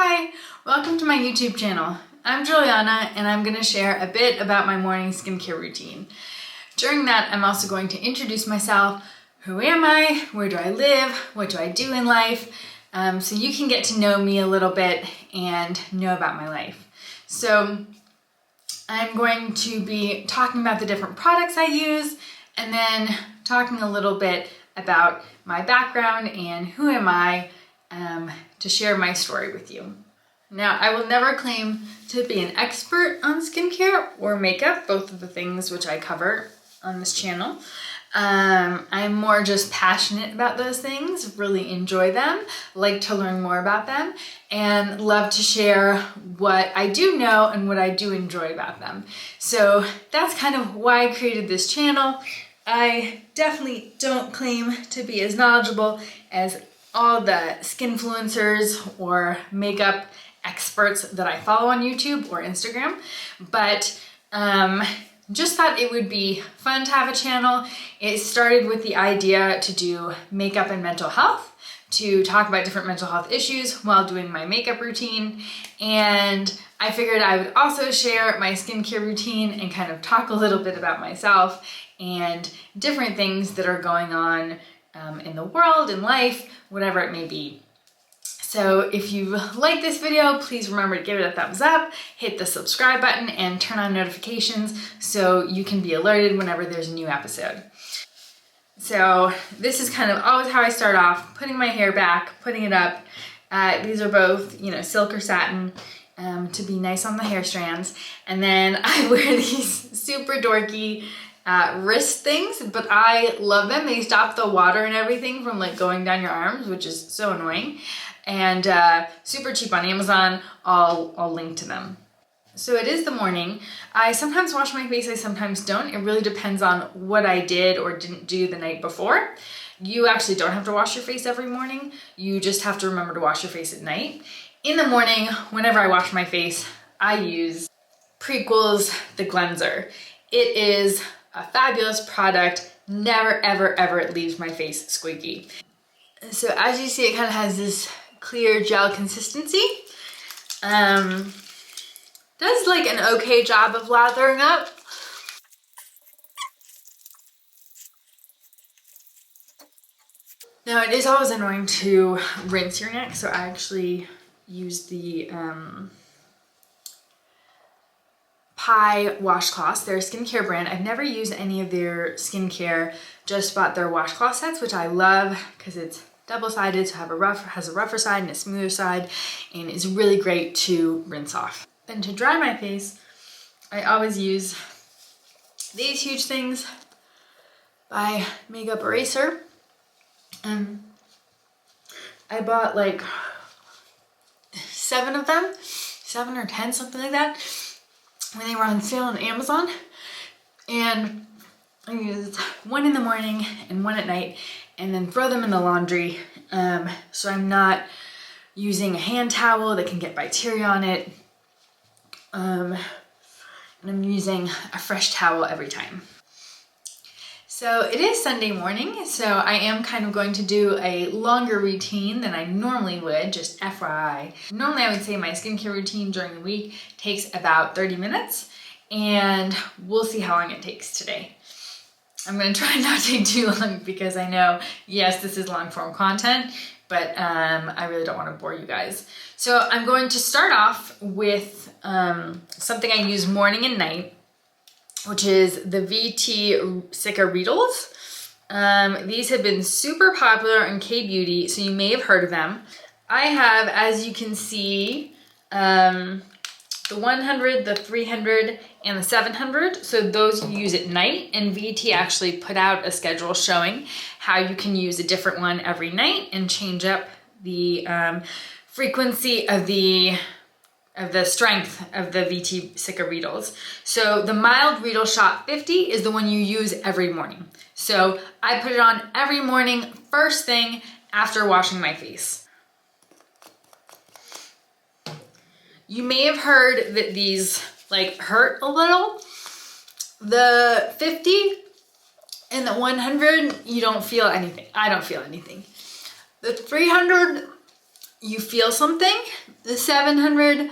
Hi, welcome to my YouTube channel. I'm Juliana and I'm going to share a bit about my morning skincare routine. During that, I'm also going to introduce myself. Who am I? Where do I live? What do I do in life? So you can get to know me a little bit and know about my life. So I'm going to be talking about the different products I use and then talking a little bit about my background and who am I to share my story with you. Now, I will never claim to be an expert on skincare or makeup, both of the things which I cover on this channel. I'm more just passionate about those things, really enjoy them, like to learn more about them, and love to share what I do know and what I do enjoy about them. So that's kind of why I created this channel. I definitely don't claim to be as knowledgeable as all the skinfluencers or makeup experts that I follow on YouTube or Instagram, but just thought it would be fun to have a channel. It started with the idea to do makeup and mental health, to talk about different mental health issues while doing my makeup routine, and I figured I would also share my skincare routine and kind of talk a little bit about myself and different things that are going on in the world, in life, whatever it may be. So if you like this video, please remember to give it a thumbs up, hit the subscribe button, and turn on notifications so you can be alerted whenever there's a new episode. So this is kind of always how I start off, putting my hair back, putting it up. These are both, silk or satin to be nice on the hair strands. And then I wear these super dorky wrist things, but I love them. They stop the water and everything from like going down your arms, which is so annoying. And super cheap on Amazon. I'll link to them. So it is the morning. I sometimes wash my face, I sometimes don't. It really depends on what I did or didn't do the night before. You actually don't have to wash your face every morning. You just have to remember to wash your face at night. In the morning, whenever I wash my face, I use Propolis, the Gleanser. It is a fabulous product. Never, ever, ever it leaves my face squeaky. So as you see, it kind of has this clear gel consistency. Does like an okay job of lathering up. Now it is always annoying to rinse your neck, so I actually use the Pi washcloths. They're a skincare brand. I've never used any of their skincare, just bought their washcloth sets, which I love because it's double-sided, so has a rougher side and a smoother side, and is really great to rinse off. Then to dry my face, I always use these huge things by Makeup Eraser. I bought like 7 of them, 7 or 10, something like that, when they were on sale on Amazon. And I used 1 in the morning and 1 at night, and then throw them in the laundry. So I'm not using a hand towel that can get bacteria on it. And I'm using a fresh towel every time. So it is Sunday morning, so I am kind of going to do a longer routine than I normally would, just FYI. Normally I would say my skincare routine during the week takes about 30 minutes, and we'll see how long it takes today. I'm going to try not to take too long because I know, yes, this is long form content, but I really don't want to bore you guys. So I'm going to start off with something I use morning and night, which is the Vita Reedles. These have been super popular in K-beauty, so you may have heard of them. I have, as you can see, the 100, the 300, and the 700. So those you use at night, and VT actually put out a schedule showing how you can use a different one every night and change up the frequency of the strength of the VT Reedles. So the mild Reedle Shot 50 is the one you use every morning. So I put it on every morning, first thing after washing my face. You may have heard that these like hurt a little. The 50 and the 100, you don't feel anything. I don't feel anything. The 300 you feel something. The 700,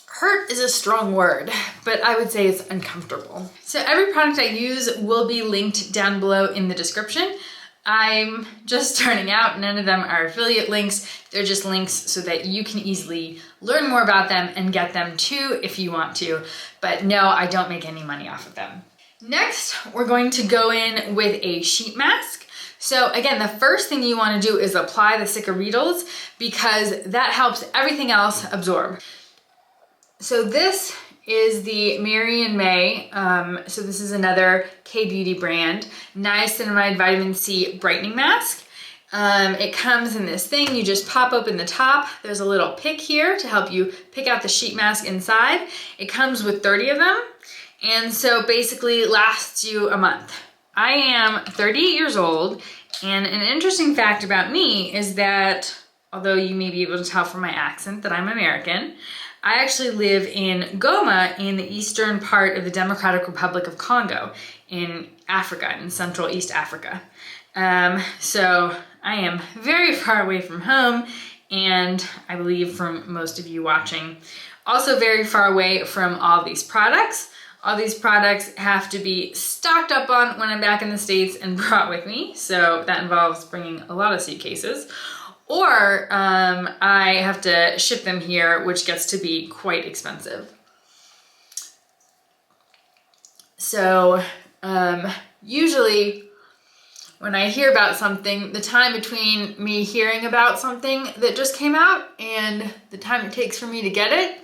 hurt is a strong word, but I would say it's uncomfortable. So every product I use will be linked down below in the description. I'm just starting out. None of them are affiliate links. They're just links so that you can easily learn more about them and get them too if you want to. But no, I don't make any money off of them. Next, we're going to go in with a sheet mask. So again, the first thing you want to do is apply the thicker Reedles because that helps everything else absorb. So this is the Mary and May. So this is another K-Beauty brand, Niacinamide Vitamin C Brightening Mask. It comes in this thing, you just pop open the top. There's a little pick here to help you pick out the sheet mask inside. It comes with 30 of them, and so basically lasts you a month. I am 38 years old, and an interesting fact about me is that, although you may be able to tell from my accent that I'm American, I actually live in Goma in the eastern part of the Democratic Republic of Congo in Africa, in Central East Africa. So I am very far away from home, and I believe from most of you watching, also very far away from all these products. All these products have to be stocked up on when I'm back in the States and brought with me. So that involves bringing a lot of suitcases. Or I have to ship them here, which gets to be quite expensive. So usually when I hear about something, the time between me hearing about something that just came out and the time it takes for me to get it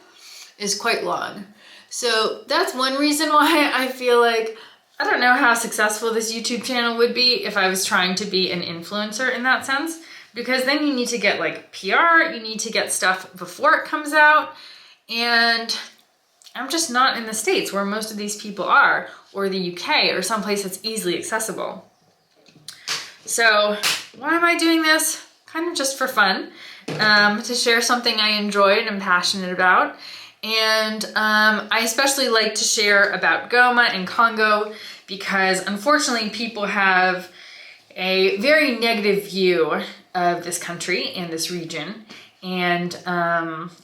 is quite long. So that's one reason why I feel like I don't know how successful this YouTube channel would be if I was trying to be an influencer in that sense, because then you need to get like PR, you need to get stuff before it comes out, and I'm just not in the States where most of these people are, or the UK, or someplace that's easily accessible. So why am I doing this? Kind of just for fun, to share something I enjoy and am passionate about. And I especially like to share about Goma and Congo because unfortunately people have a very negative view of this country and this region, and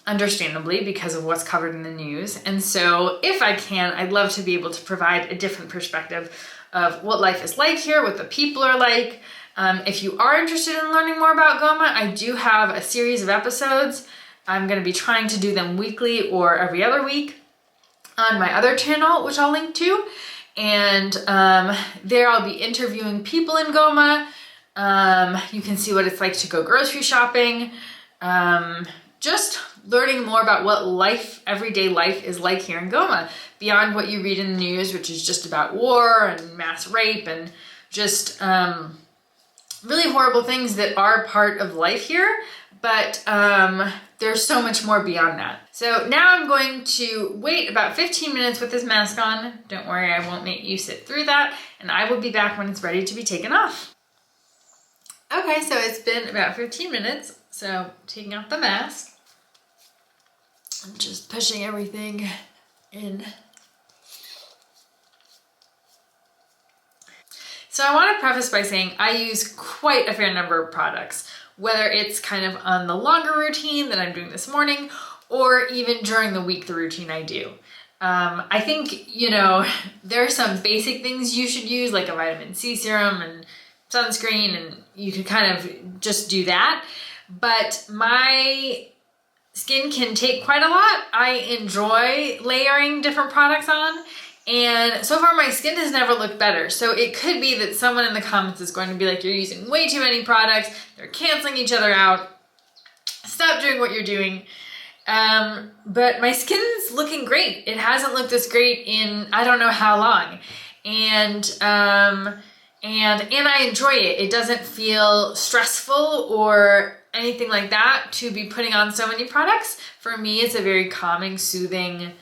understandably because of what's covered in the news. And so if I can, I'd love to be able to provide a different perspective of what life is like here, what the people are like. If you are interested in learning more about Goma, I do have a series of episodes. I'm going to be trying to do them weekly or every other week on my other channel, which I'll link to. And there I'll be interviewing people in Goma. You can see what it's like to go grocery shopping. Just learning more about what life, everyday life is like here in Goma, beyond what you read in the news, which is just about war and mass rape and just really horrible things that are part of life here. But there's so much more beyond that. So now I'm going to wait about 15 minutes with this mask on. Don't worry, I won't make you sit through that, and I will be back when it's ready to be taken off. Okay, so it's been about 15 minutes, so taking off the mask. I'm just pushing everything in. So I want to preface by saying I use quite a fair number of products, whether it's kind of on the longer routine that I'm doing this morning, or even during the week, the routine I do. I think, you know, there are some basic things you should use, like a vitamin C serum and sunscreen, and you can kind of just do that. But my skin can take quite a lot. I enjoy layering different products on, and so far my skin has never looked better. So it could be that someone in the comments is going to be like, you're using way too many products, they're canceling each other out, stop doing what you're doing. But my skin's looking great. It hasn't looked this great in I don't know how long. And I enjoy it. It doesn't feel stressful or anything like that to be putting on so many products. For me, it's a very calming, soothing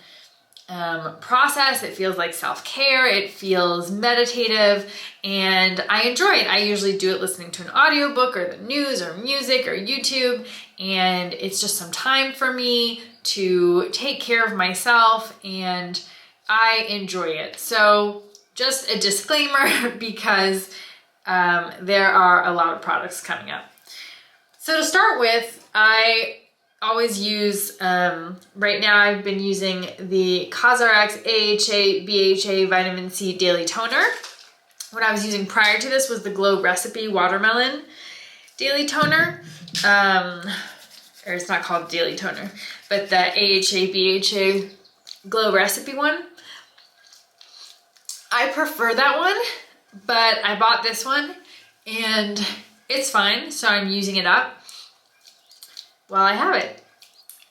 process. It feels like self-care. It feels meditative, and I enjoy it. I usually do it listening to an audiobook or the news or music or YouTube, and it's just some time for me to take care of myself, and I enjoy it. So just a disclaimer because there are a lot of products coming up. So to start with, I always use, right now I've been using the CosRx AHA BHA Vitamin C Daily Toner. What I was using prior to this was the Glow Recipe Watermelon Daily Toner. Or it's not called Daily Toner, but the AHA BHA Glow Recipe one. I prefer that one, but I bought this one and it's fine, so I'm using it up while I have it.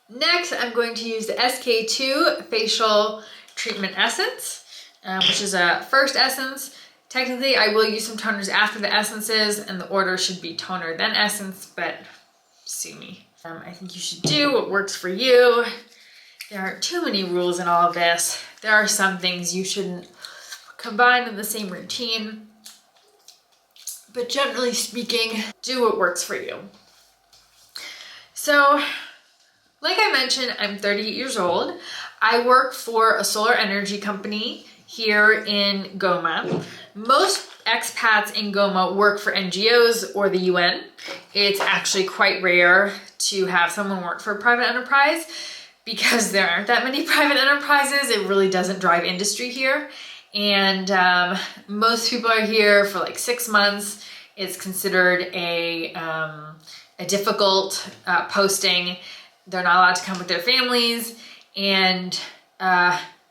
Next, I'm going to use the SK2 Facial Treatment Essence, which is a first essence. Technically, I will use some toners after the essences, and the order should be toner then essence, but sue me. I think you should do what works for you. There aren't too many rules in all of this. There are some things you shouldn't combine in the same routine, but generally speaking, do what works for you. So, like I mentioned, I'm 38 years old. I work for a solar energy company here in Goma. Most expats in Goma work for NGOs or the UN. It's actually quite rare to have someone work for a private enterprise because there aren't that many private enterprises. It really doesn't drive industry here. And most people are here for like 6 months. It's considered a difficult posting. They're not allowed to come with their families. And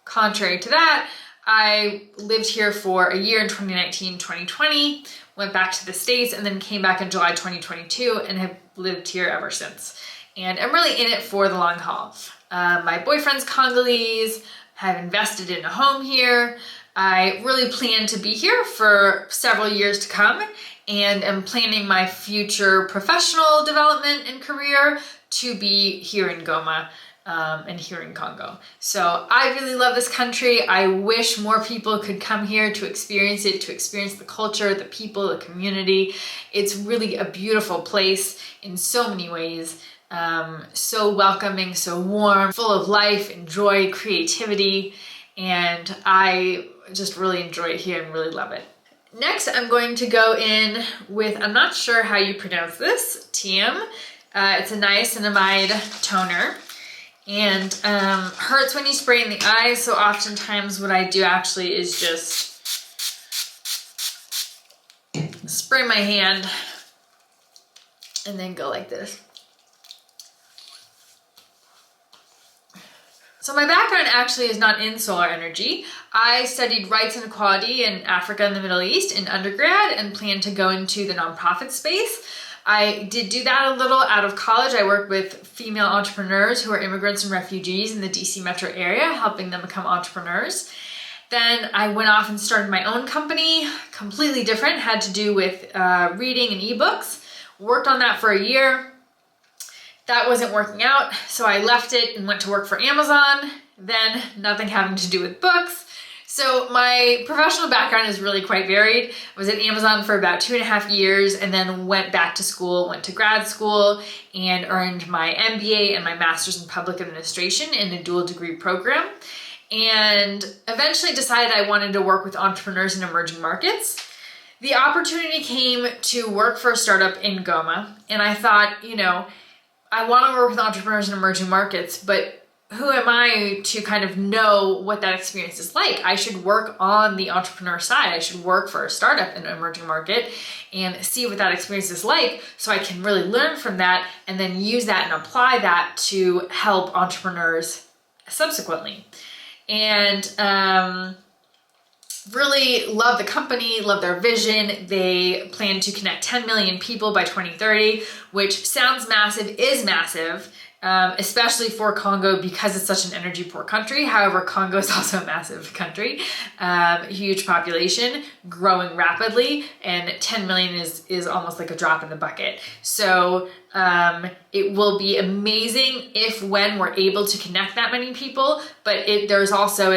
contrary to that, I lived here for a year in 2019, 2020, went back to the States, and then came back in July 2022 and have lived here ever since. And I'm really in it for the long haul. My boyfriend's Congolese, have invested in a home here. I really plan to be here for several years to come, and am planning my future professional development and career to be here in Goma and here in Congo. So I really love this country. I wish more people could come here to experience it, to experience the culture, the people, the community. It's really a beautiful place in so many ways. So welcoming, so warm, full of life and joy, creativity, and I just really enjoy it here and really love it. Next, I'm going to go in with, I'm not sure how you pronounce this, Tiam. It's a niacinamide toner, and hurts when you spray in the eyes, so oftentimes what I do actually is just spray my hand and then go like this. So my background actually is not in solar energy. I studied rights and equality in Africa and the Middle East in undergrad and plan to go into the nonprofit space. I did do that a little out of college. I worked with female entrepreneurs who are immigrants and refugees in the DC metro area, helping them become entrepreneurs. Then I went off and started my own company, completely different, had to do with reading and ebooks. Worked on that for a year. That wasn't working out, so I left it and went to work for Amazon. Then nothing having to do with books. So my professional background is really quite varied. I was at Amazon for about 2.5 years and then went back to school, went to grad school, and earned my MBA and my master's in public administration in a dual degree program. And eventually decided I wanted to work with entrepreneurs in emerging markets. The opportunity came to work for a startup in Goma, and I thought, you know, I want to work with entrepreneurs in emerging markets, but who am I to kind of know what that experience is like? I should work on the entrepreneur side. I should work for a startup in an emerging market and see what that experience is like so I can really learn from that and then use that and apply that to help entrepreneurs subsequently. And really love the company, love their vision. They plan to connect 10 million people by 2030, which sounds massive, is massive, especially for Congo because it's such an energy poor country. However, Congo is also a massive country, huge population, growing rapidly, and 10 million is almost like a drop in the bucket. So it will be amazing when we're able to connect that many people, but it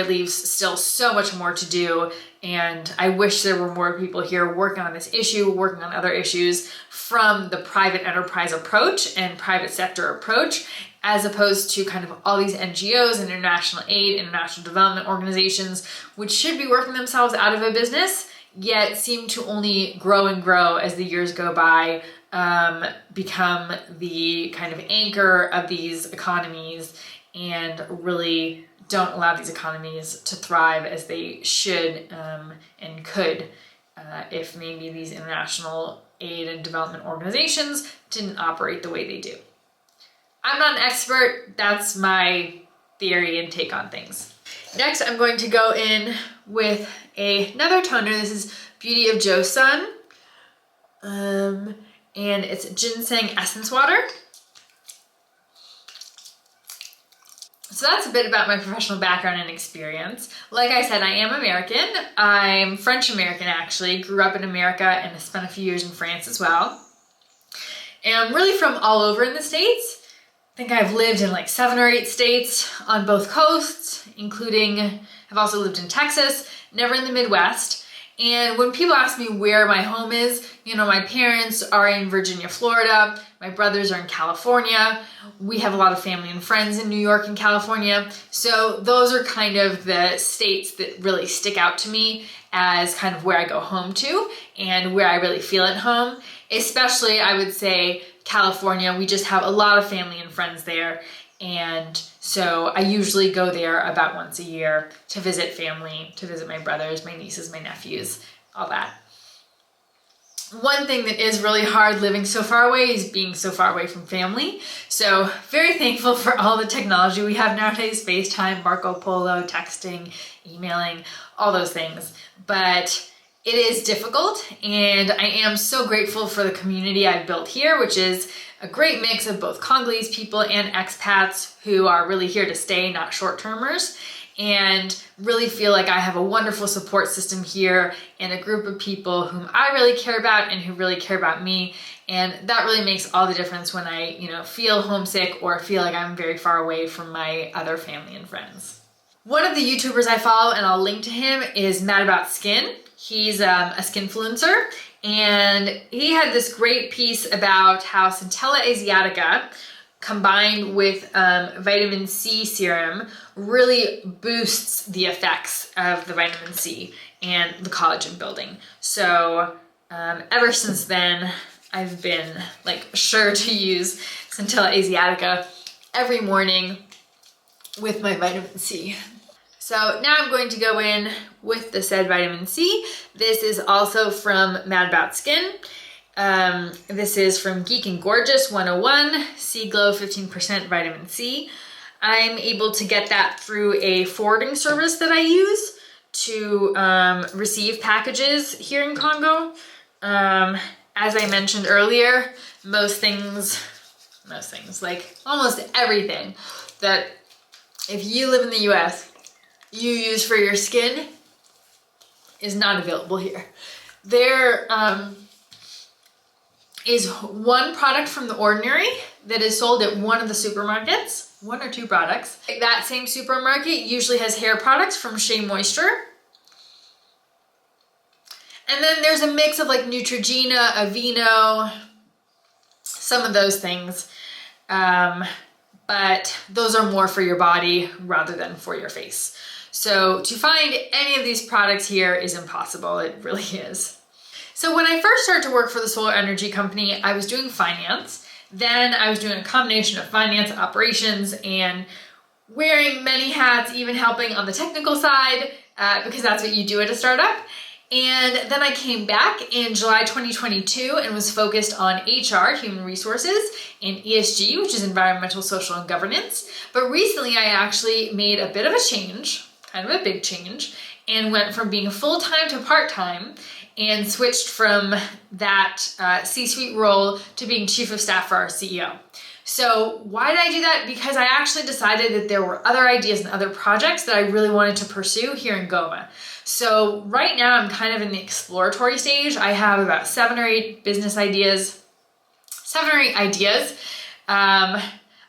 leaves still so much more to do. And I wish there were more people here working on this issue, working on other issues from the private enterprise approach and private sector approach, as opposed to kind of all these NGOs, international aid, international development organizations, which should be working themselves out of a business, yet seem to only grow and grow as the years go by, become the kind of anchor of these economies and really don't allow these economies to thrive as they should and could if maybe these international aid and development organizations didn't operate the way they do. I'm not an expert, that's my theory and take on things. Next, I'm going to go in with another toner. This is Beauty of Joe Sun, and it's ginseng essence water. So that's a bit about my professional background and experience. Like I said, I am American. I'm French American actually, grew up in America and spent a few years in France as well. And I'm really from all over in the States. I think I've lived in like 7 or 8 states on both coasts, including, I've also lived in Texas, never in the Midwest. And when people ask me where my home is, you know, my parents are in Virginia, Florida. My brothers are in California. We have a lot of family and friends in New York and California. So those are kind of the states that really stick out to me as kind of where I go home to and where I really feel at home. Especially, I would say, California. We just have a lot of family and friends there. And so I usually go there about once a year to visit family, to visit my brothers, my nieces, my nephews, all that. One thing that is really hard living so far away is being so far away from family. So very thankful for all the technology we have nowadays, FaceTime, Marco Polo, texting, emailing, all those things. But it is difficult, and I am so grateful for the community I've built here, which is a great mix of both Congolese people and expats who are really here to stay, not short-termers, and really feel like I have a wonderful support system here and a group of people whom I really care about and who really care about me. And that really makes all the difference when I, you know, feel homesick or feel like I'm very far away from my other family and friends. One of the YouTubers I follow, and I'll link to him, is Mad About Skin. He's a skinfluencer, and he had this great piece about how Centella Asiatica combined with vitamin C serum really boosts the effects of the vitamin C and the collagen building. So ever since then, I've been like sure to use Centella Asiatica every morning with my vitamin C. So now I'm going to go in with the said vitamin C. This is also from Mad About Skin. This is from Geek and Gorgeous 101, C Glow 15% vitamin C. I'm able to get that through a forwarding service that I use to receive packages here in Congo. As I mentioned earlier, most things, like almost everything that if you live in the US, you use for your skin is not available here. There is one product from The Ordinary that is sold at one of the supermarkets, 1 or 2 products. That same supermarket usually has hair products from Shea Moisture. And then there's a mix of like Neutrogena, Aveeno, some of those things. But those are more for your body rather than for your face. So to find any of these products here is impossible. It really is. So when I first started to work for the solar energy company, I was doing finance. Then I was doing a combination of finance, operations, and wearing many hats, even helping on the technical side, because that's what you do at a startup. And then I came back in July 2022 and was focused on HR, human resources, and ESG, which is environmental, social, and governance. But recently I actually made a bit of a change, kind of a big change, and went from being full-time to part-time and switched from that C-suite role to being chief of staff for our CEO. So why did I do that? Because I actually decided that there were other ideas and other projects that I really wanted to pursue here in Goma. So right now I'm kind of in the exploratory stage. I have about 7 or 8 business ideas, 7 or 8 ideas. I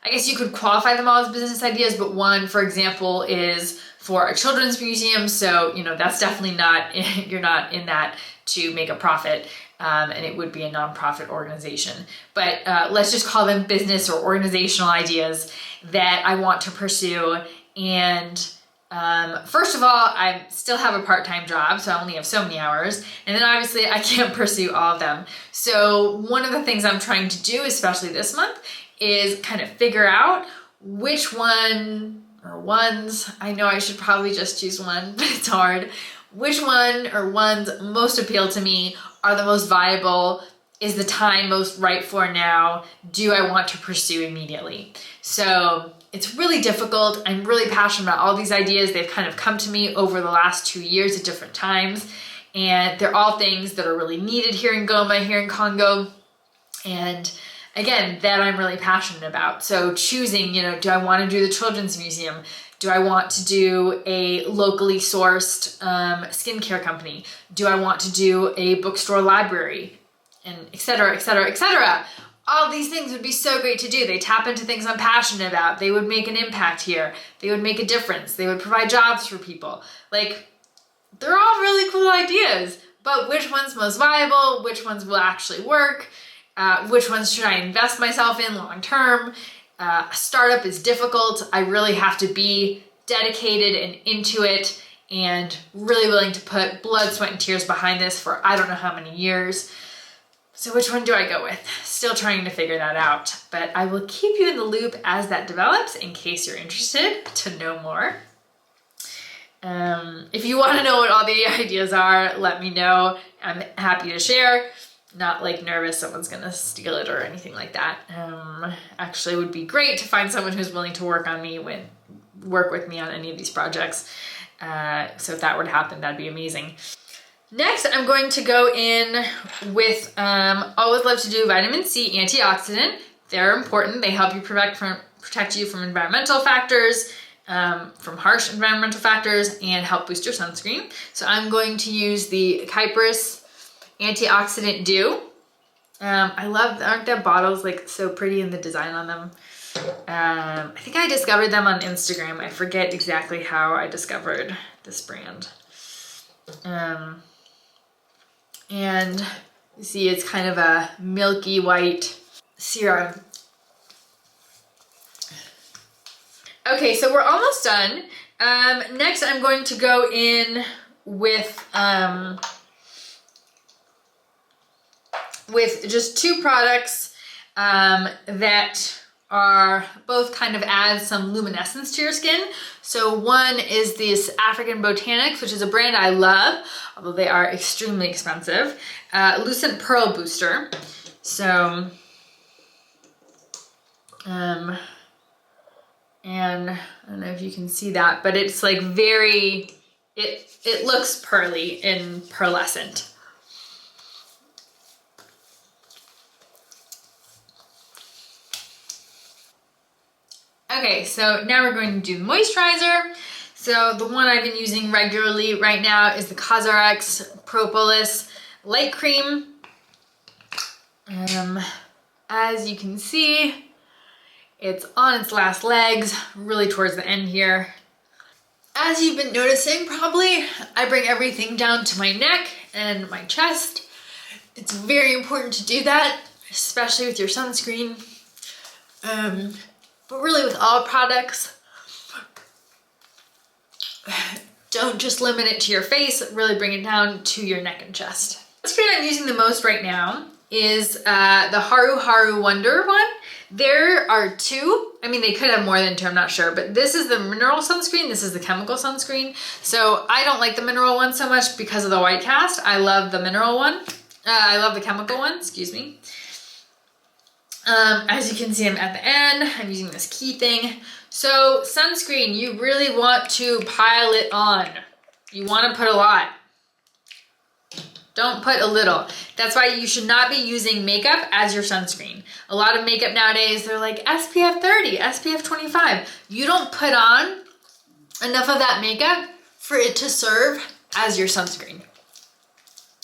guess you could qualify them all as business ideas, but one, for example, is for a children's museum. So, you know, that's definitely not, you're not in that to make a profit. And it would be a nonprofit organization. But let's just call them business or organizational ideas that I want to pursue. And First of all, I still have a part-time job, so I only have so many hours. And then obviously I can't pursue all of them. So one of the things I'm trying to do, especially this month, is kind of figure out which one or ones, I know I should probably just choose one, but it's hard. Which one or ones most appeal to me, are the most viable, is the time most right for now, do I want to pursue immediately? So it's really difficult. I'm really passionate about all these ideas. They've kind of come to me over the last 2 years at different times. And they're all things that are really needed here in Goma, here in Congo. And again, that I'm really passionate about. So choosing, you know, do I want to do the Children's Museum? Do I want to do a locally sourced skincare company? Do I want to do a bookstore library? And et cetera, et cetera, et cetera. All these things would be so great to do. They tap into things I'm passionate about. They would make an impact here. They would make a difference. They would provide jobs for people. Like, they're all really cool ideas, but which one's most viable? Which ones will actually work? Which ones should I invest myself in long term? A startup is difficult. I really have to be dedicated and into it and really willing to put blood, sweat, and tears behind this for I don't know how many years. So which one do I go with? Still trying to figure that out, but I will keep you in the loop as that develops in case you're interested to know more. If you want to know what all the ideas are, let me know. I'm happy to share. Not like nervous someone's gonna steal it or anything like that. Actually, it would be great to find someone who's willing to work with me on any of these projects. So if that were to happen, that'd be amazing. Next, I'm going to go in with, always love to do vitamin C antioxidant. They're important. They help you protect you from environmental factors, from harsh environmental factors, and help boost your sunscreen. So I'm going to use the Kypris Antioxidant Dew. I love, aren't their bottles like so pretty in the design on them? I think I discovered them on Instagram. I forget exactly how I discovered this brand. And you see it's kind of a milky white serum. Okay, so we're almost done. Next I'm going to go in with just two products that are both kind of add some luminescence to your skin. So one is this African Botanics, which is a brand I love, although they are extremely expensive. Lucent Pearl Booster. So, and I don't know if you can see that, but it's like very, it looks pearly and pearlescent. Okay, so now we're going to do the moisturizer. So the one I've been using regularly right now is the CosRX Propolis Light Cream. As you can see, it's on its last legs, really towards the end here. As you've been noticing probably, I bring everything down to my neck and my chest. It's very important to do that, especially with your sunscreen. But really with all products, don't just limit it to your face, really bring it down to your neck and chest. The sunscreen I'm using the most right now is the Haru Haru Wonder one. There are two, I mean they could have more than two, I'm not sure, but this is the mineral sunscreen, this is the chemical sunscreen. So I don't like the mineral one so much because of the white cast. I love the mineral one. I love the chemical one, excuse me. As you can see, I'm at the end. I'm using this key thing. So sunscreen, you really want to pile it on. You want to put a lot. Don't put a little. That's why you should not be using makeup as your sunscreen. A lot of makeup nowadays, they're like SPF 30, SPF 25. You don't put on enough of that makeup for it to serve as your sunscreen.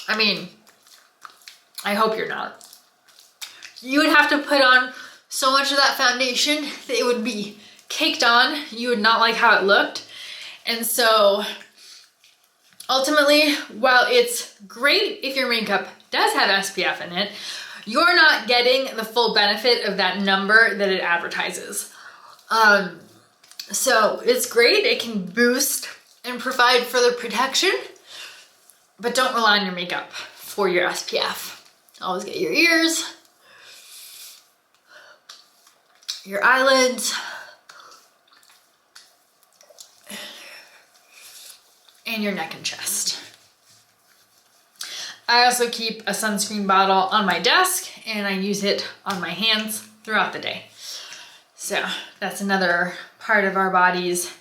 I mean, I hope you're not. You would have to put on so much of that foundation that it would be caked on. You would not like how it looked. And so ultimately, while it's great if your makeup does have SPF in it, you're not getting the full benefit of that number that it advertises. So it's great. It can boost and provide further protection, but don't rely on your makeup for your SPF. Always get your ears, your eyelids, and your neck and chest. I also keep a sunscreen bottle on my desk and I use it on my hands throughout the day. So that's another part of our bodies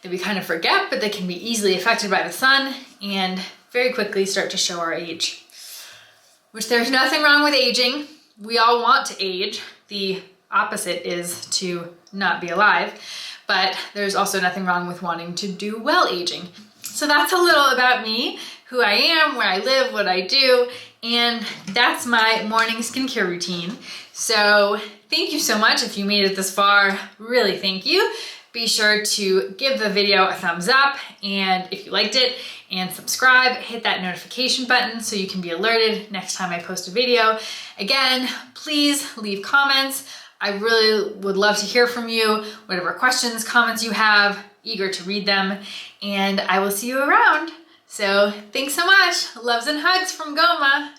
that we kind of forget, but that can be easily affected by the sun and very quickly start to show our age. Which there's nothing wrong with aging. We all want to age. The opposite is to not be alive, but there's also nothing wrong with wanting to do well aging. So that's a little about me, who I am, where I live, what I do, and that's my morning skincare routine. So thank you so much if you made it this far, really thank you. Be sure to give the video a thumbs up, and if you liked it, and subscribe, hit that notification button so you can be alerted next time I post a video. Again, please leave comments. I really would love to hear from you, whatever questions, comments you have, eager to read them, and I will see you around. So thanks so much. Loves and hugs from Goma.